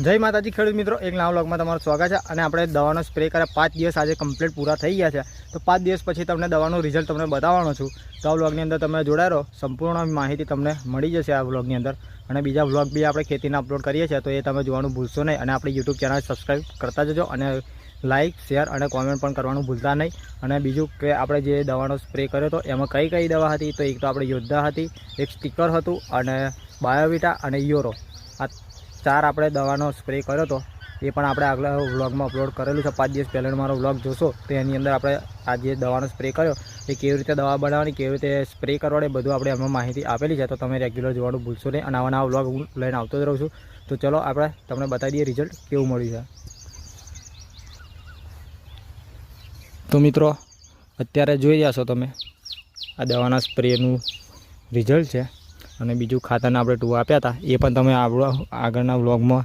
જય માતાજી ખેડૂત મિત્રો, એક નવા વ્લોગમાં તમારું સ્વાગત છે। અને આપણે દવાનો સ્પ્રે કર્યા 5 દિવસ આજે કમ્પ્લીટ પૂરા થઈ ગયા છે। તો 5 દિવસ પછી તમને દવાનું રિઝલ્ટ તમને બતાવવાનો છું। તો આ વ્લોગની અંદર તમે જોડાઈ રહો, સંપૂર્ણ માહિતી તમને મળી જશે આ વ્લોગની અંદર। અને બીજા વ્લોગ બી આપણે ખેતીના અપલોડ કરીએ છીએ, તો એ તમે જોવાનું ભૂલશો નહીં। અને આપણી યુટ્યુબ ચેનલ સબસ્ક્રાઈબ કરતા જજો અને લાઇક, શેર અને કોમેન્ટ પણ કરવાનું ભૂલતા નહીં। અને બીજું કે આપણે જે દવાનો સ્પ્રે કર્યો હતો એમાં કઈ કઈ દવા હતી, તો એક તો આપણે યોદ્ધા હતી, એક સ્ટીકર હતું અને બાયોવિટા અને યોરો, આ 4 આપણે દવાનો સ્પ્રે કર્યો હતો। એ પણ આપણે આગલા વ્લોગમાં અપલોડ કરેલું છે। 5 દિવસ પહેલાંનો મારો વ્લોગ જોશો તો એની અંદર આપણે આ જે દવાનો સ્પ્રે કર્યો એ કેવી રીતે દવા બનાવવાની, કેવી રીતે સ્પ્રે કરવાની, બધું આપણે એમાં માહિતી આપેલી છે। તો તમે રેગ્યુલર જોવાનું ભૂલશો નહીં અને આવા વ્લોગ હું લઈને આવતો જ રહું છું। તો ચલો આપણે તમને બતાવી દઈએ રિઝલ્ટ કેવું મળ્યું છે। તો મિત્રો અત્યારે જોઈ રહ્યા છો તમે આ દવાના સ્પ્રેનું રિઝલ્ટ છે। અને બીજું ખાતરના આપણે 2 આપ્યા હતા, એ પણ તમે આગળના વ્લોગમાં